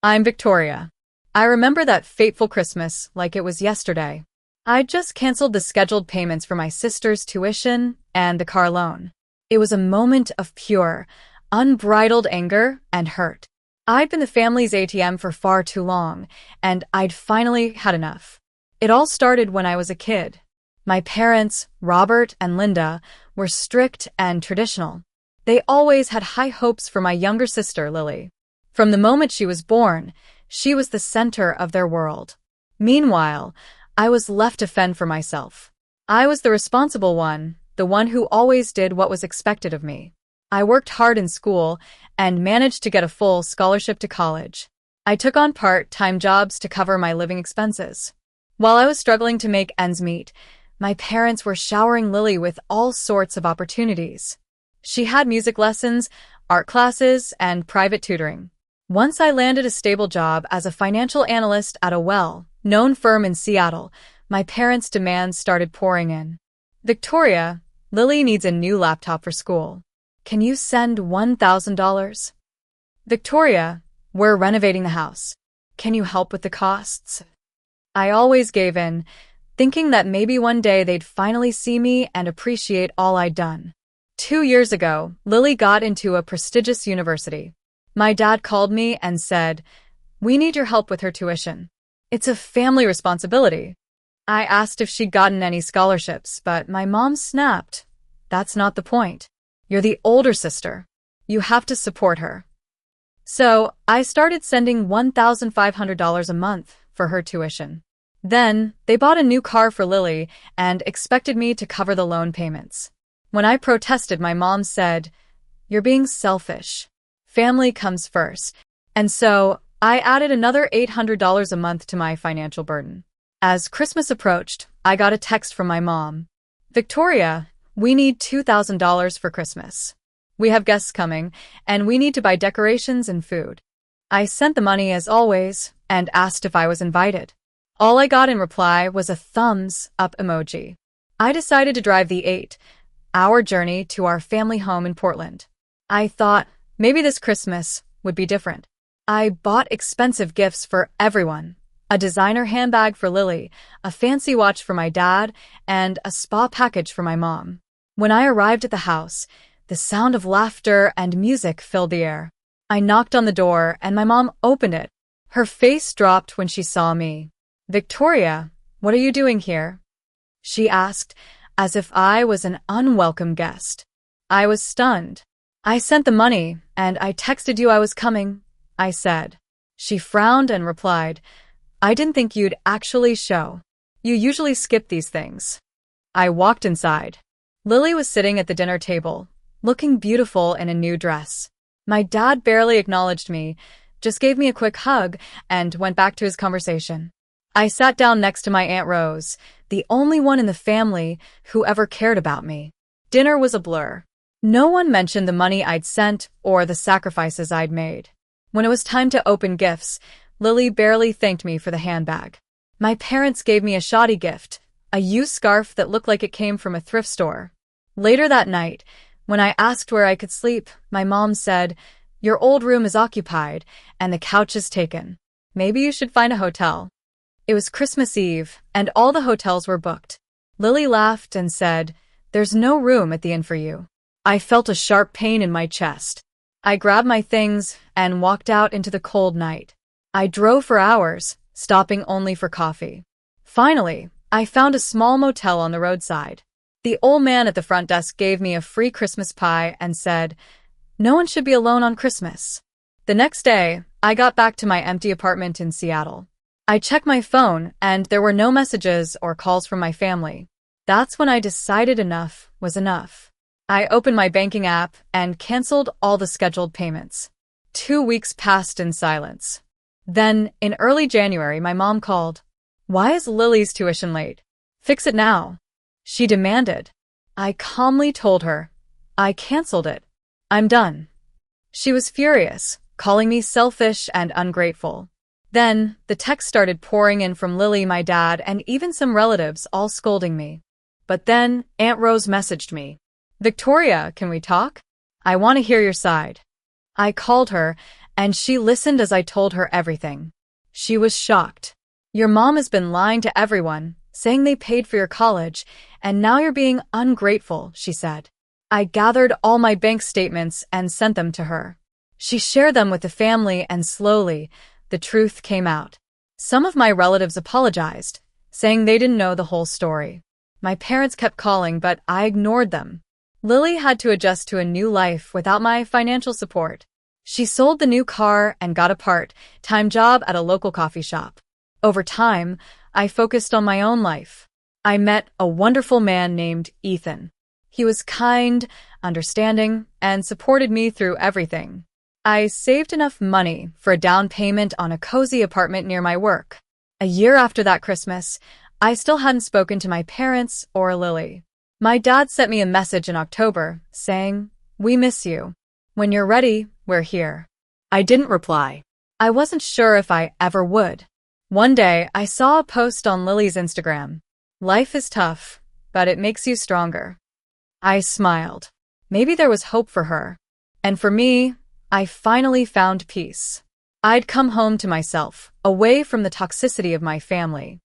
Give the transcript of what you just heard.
I'm Victoria. I remember that fateful Christmas like it was yesterday. I'd just canceled the scheduled payments for my sister's tuition and the car loan. It was a moment of pure, unbridled anger and hurt. I'd been the family's ATM for far too long, and I'd finally had enough. It all started when I was a kid. My parents, Robert and Linda, were strict and traditional. They always had high hopes for my younger sister, Lily. From the moment she was born, she was the center of their world. Meanwhile, I was left to fend for myself. I was the responsible one, the one who always did what was expected of me. I worked hard in school and managed to get a full scholarship to college. I took on part-time jobs to cover my living expenses. While I was struggling to make ends meet, my parents were showering Lily with all sorts of opportunities. She had music lessons, art classes, and private tutoring. Once I landed a stable job as a financial analyst at a well-known firm in Seattle, my parents' demands started pouring in. Victoria, Lily needs a new laptop for school. Can you send $1,000? Victoria, we're renovating the house. Can you help with the costs? I always gave in, thinking that maybe one day they'd finally see me and appreciate all I'd done. 2 years ago, Lily got into a prestigious university. My dad called me and said, "We need your help with her tuition. It's a family responsibility." I asked if she'd gotten any scholarships, but my mom snapped. "That's not the point. You're the older sister. You have to support her." So I started sending $1,500 a month for her tuition. Then they bought a new car for Lily and expected me to cover the loan payments. When I protested, my mom said, "You're being selfish. Family comes first." And so I added another $800 a month to my financial burden. As Christmas approached, I got a text from my mom. "Victoria, we need $2,000 for Christmas. We have guests coming, and we need to buy decorations and food." I sent the money as always and asked if I was invited. All I got in reply was a thumbs up emoji. I decided to drive the 8-hour journey to our family home in Portland. I thought, maybe this Christmas would be different. I bought expensive gifts for everyone. A designer handbag for Lily, a fancy watch for my dad, and a spa package for my mom. When I arrived at the house, the sound of laughter and music filled the air. I knocked on the door and my mom opened it. Her face dropped when she saw me. "Victoria, what are you doing here?" she asked, as if I was an unwelcome guest. I was stunned. "I sent the money, and I texted you I was coming," I said. She frowned and replied, "I didn't think you'd actually show. You usually skip these things." I walked inside. Lily was sitting at the dinner table, looking beautiful in a new dress. My dad barely acknowledged me, just gave me a quick hug, and went back to his conversation. I sat down next to my Aunt Rose, the only one in the family who ever cared about me. Dinner was a blur. No one mentioned the money I'd sent or the sacrifices I'd made. When it was time to open gifts, Lily barely thanked me for the handbag. My parents gave me a shoddy gift, a used scarf that looked like it came from a thrift store. Later that night, when I asked where I could sleep, my mom said, "Your old room is occupied and the couch is taken. Maybe you should find a hotel." It was Christmas Eve, and all the hotels were booked. Lily laughed and said, "There's no room at the inn for you." I felt a sharp pain in my chest. I grabbed my things and walked out into the cold night. I drove for hours, stopping only for coffee. Finally, I found a small motel on the roadside. The old man at the front desk gave me a free Christmas pie and said, "No one should be alone on Christmas." The next day, I got back to my empty apartment in Seattle. I checked my phone, and there were no messages or calls from my family. That's when I decided enough was enough. I opened my banking app and canceled all the scheduled payments. 2 weeks passed in silence. Then, in early January, my mom called. "Why is Lily's tuition late? Fix it now," she demanded. I calmly told her, "I canceled it. I'm done." She was furious, calling me selfish and ungrateful. Then, the texts started pouring in from Lily, my dad, and even some relatives, all scolding me. But then, Aunt Rose messaged me. "Victoria, can we talk? I want to hear your side." I called her, and she listened as I told her everything. She was shocked. Your mom has been lying to everyone, saying they paid for your college, and now you're being ungrateful, she said. I gathered all my bank statements and sent them to her. She shared them with the family, and slowly, the truth came out. Some of my relatives apologized, saying they didn't know the whole story. My parents kept calling, but I ignored them. Lily had to adjust to a new life without my financial support. She sold the new car and got a part-time job at a local coffee shop. Over time, I focused on my own life. I met a wonderful man named Ethan. He was kind, understanding, and supported me through everything. I saved enough money for a down payment on a cozy apartment near my work. A year after that Christmas, I still hadn't spoken to my parents or Lily. My dad sent me a message in October saying, "We miss you. When you're ready, we're here." I didn't reply. I wasn't sure if I ever would. One day, I saw a post on Lily's Instagram. "Life is tough, but it makes you stronger." I smiled. Maybe there was hope for her. And for me, I finally found peace. I'd come home to myself, away from the toxicity of my family.